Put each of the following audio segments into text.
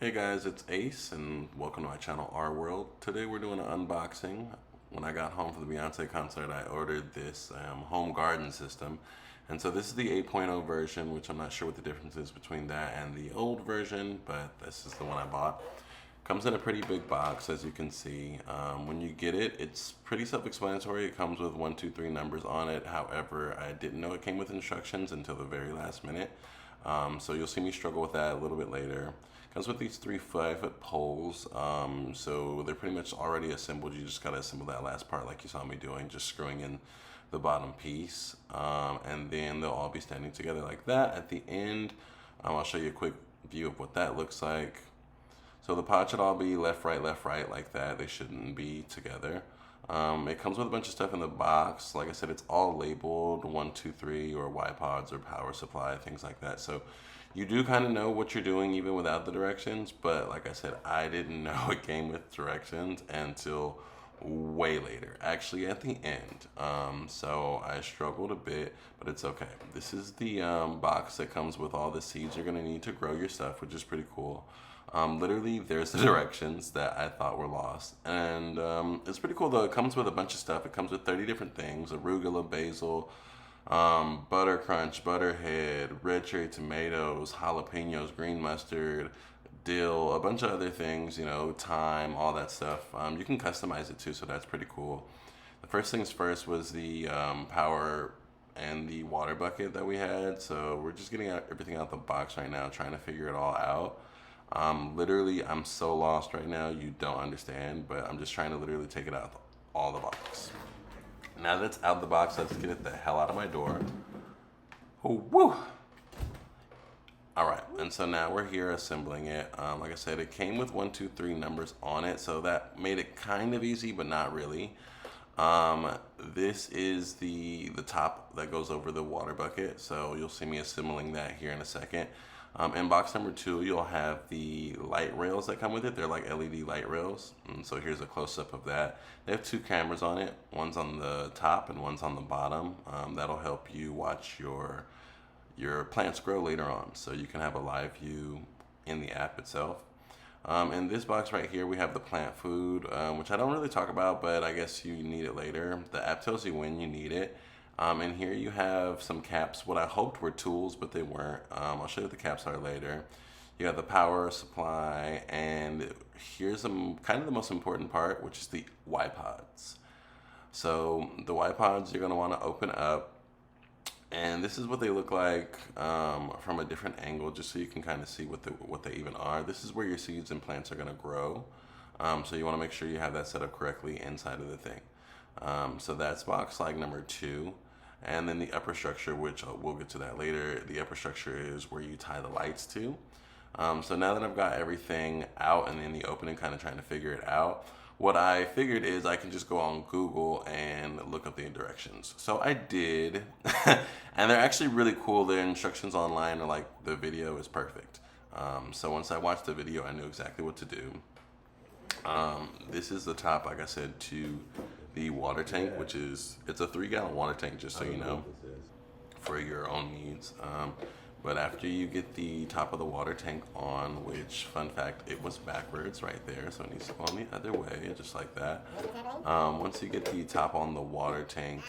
Hey guys, it's Ace and welcome to my channel Our World. Today we're doing an unboxing. When I got home from the Beyonce concert, I ordered this home garden system. And so this is the 8.0 version, which I'm not sure what the difference is between that and the old version, but this is the one I bought. Comes in a pretty big box, as you can see. When you get it, it's pretty self-explanatory. It comes with 1, 2, 3 numbers on it. However, I didn't know it came with instructions until the very last minute. So you'll see me struggle with that a little bit later. Comes with these 3 5-foot poles, so they're pretty much already assembled. You just gotta assemble that last part like you saw me doing, just screwing in the bottom piece. And then they'll all be standing together like that. At the end, I'll show you a quick view of what that looks like. So the pods should all be left, right, like that. They shouldn't be together. It comes with a bunch of stuff in the box. Like I said, it's all labeled 1, 2, 3 or Y pods or power supply, things like that. So you do kind of know what you're doing even without the directions. But like I said, I didn't know it came with directions until way later, actually at the end. So I struggled a bit, but it's okay. This is the box that comes with all the seeds you're gonna need to grow your stuff, which is pretty cool. Literally, there's the directions that I thought were lost. And it's pretty cool though. It comes with a bunch of stuff. It comes with 30 different things: arugula, basil, butter crunch, butterhead, red cherry tomatoes, jalapenos, green mustard, dill, a bunch of other things, you know, thyme, all that stuff. You can customize it too, so that's pretty cool. The first things first was the power and the water bucket that we had. So we're just getting everything out the box right now, trying to figure it all out. Literally, I'm so lost right now, you don't understand, but I'm just trying to literally take it out of all the box. Now that it's out of the box, let's get it the hell out of my door. Oh, woo! All right, and so now we're here assembling it. Like I said, it came with 1, 2, 3 numbers on it, so that made it kind of easy, but not really. This is the top that goes over the water bucket, so you'll see me assembling that here in a second. In box number 2, you'll have the light rails that come with it. They're like LED light rails. And so here's a close-up of that. They have 2 cameras on it. One's on the top and one's on the bottom. That'll help you watch your plants grow later on. So you can have a live view in the app itself. In this box right here, we have the plant food, which I don't really talk about, but I guess you need it later. The app tells you when you need it. And here you have some caps, what I hoped were tools, but they weren't. I'll show you what the caps are later. You have the power supply, and here's kind of the most important part, which is the Y pods. So the Y pods you're gonna wanna open up, and this is what they look like from a different angle, just so you can kind of see what they even are. This is where your seeds and plants are gonna grow. So you wanna make sure you have that set up correctly inside of the thing. So that's box like number 2. And then the upper structure, which we'll get to that later, the upper structure is where you tie the lights to. So now that I've got everything out and in the opening, kind of trying to figure it out, what I figured is I can just go on Google and look up the directions. So I did, and they're actually really cool. The instructions online are like, the video is perfect. So once I watched the video, I knew exactly what to do. This is the top, like I said, to the water tank, which is, it's a 3-gallon water tank, just so you know, for your own needs. But after you get the top of the water tank on, which, fun fact, it was backwards right there, so it needs to go on the other way, just like that. Once you get the top on the water tank,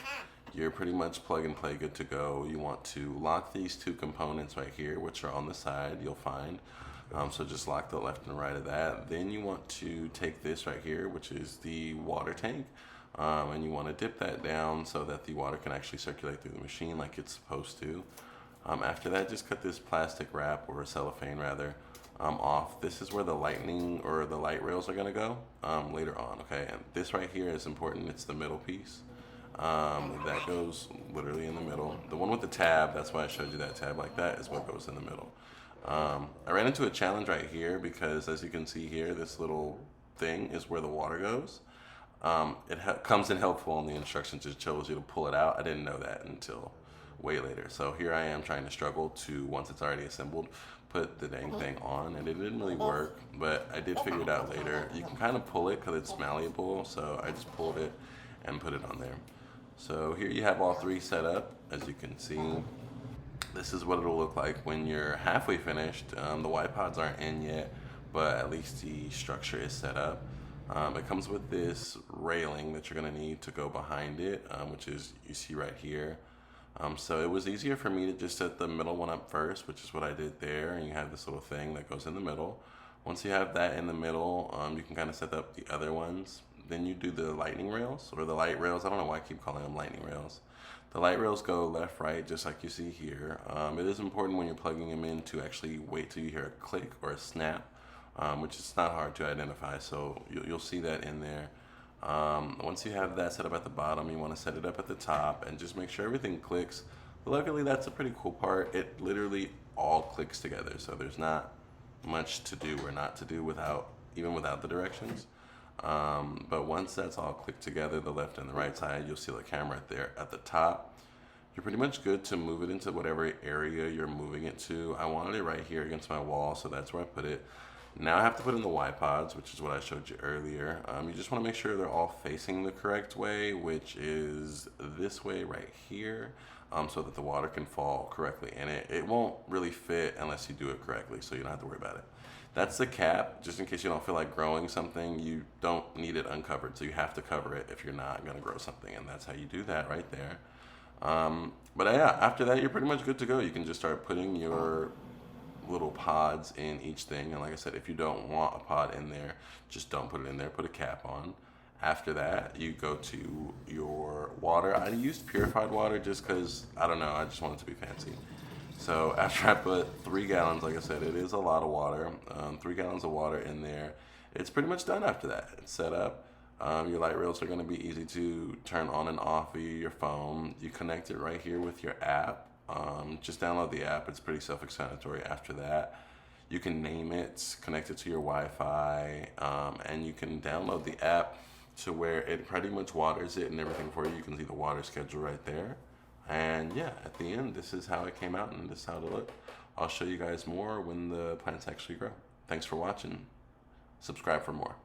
you're pretty much plug and play, good to go. You want to lock these 2 components right here, which are on the side, you'll find. So just lock the left and right of that. Then you want to take this right here, which is the water tank, and you want to dip that down so that the water can actually circulate through the machine like it's supposed to. After that, just cut this plastic wrap, or cellophane rather, off. This is where the lightning or the light rails are gonna go later on, okay? And this right here is important. It's the middle piece. That goes literally in the middle. The one with the tab, that's why I showed you that tab like that, is what goes in the middle. I ran into a challenge right here because, as you can see here, this little thing is where the water goes. It comes in helpful in the instructions. It shows you to pull it out. I didn't know that until way later. So here I am trying to struggle to, once it's already assembled, put the dang thing on, and it didn't really work, but I did figure it out later. You can kind of pull it because it's malleable, so I just pulled it and put it on there. So here you have all 3 set up, as you can see. This is what it'll look like when you're halfway finished. The Y pods aren't in yet, but at least the structure is set up. It comes with this railing that you're going to need to go behind it, which is you see right here. So it was easier for me to just set the middle one up first, which is what I did there. And you have this little thing that goes in the middle. Once you have that in the middle, you can kind of set up the other ones. Then you do the lightning rails or the light rails. I don't know why I keep calling them lightning rails. The light rails go left, right, just like you see here. It is important when you're plugging them in to actually wait till you hear a click or a snap, which is not hard to identify. So you'll see that in there. Once you have that set up at the bottom, you want to set it up at the top and just make sure everything clicks. Luckily, that's a pretty cool part. It literally all clicks together. So there's not much to do or not to do even without the directions. But once that's all clicked together, the left and the right side, you'll see the camera there at the top. You're pretty much good to move it into whatever area you're moving it to. I wanted it right here against my wall, so that's where I put it. Now I have to put in the Y-pods, which is what I showed you earlier. You just want to make sure they're all facing the correct way, which is this way right here, so that the water can fall correctly. And it won't really fit unless you do it correctly, so you don't have to worry about it. That's the cap, just in case you don't feel like growing something. You don't need it uncovered, so you have to cover it if you're not going to grow something, and that's how you do that right there. But yeah, after that, you're pretty much good to go. You can just start putting your little pods in each thing, and like I said, if you don't want a pod in there, just don't put it in there, put a cap on. After that, you go to your water. I used purified water just because, I don't know, I just wanted to be fancy. So after I put 3 gallons, like I said, it is a lot of water, 3 gallons of water in there, it's pretty much done after that. It's set up. Your light rails are going to be easy to turn on and off via your phone. You connect it right here with your app. Just download the app. It's pretty self-explanatory. After that, you can name it, connect it to your Wi-Fi, and you can download the app to where it pretty much waters it and everything for you. You can see the water schedule right there. And yeah, at the end, this is how it came out and this is how it looked. I'll show you guys more when the plants actually grow. Thanks for watching. Subscribe for more.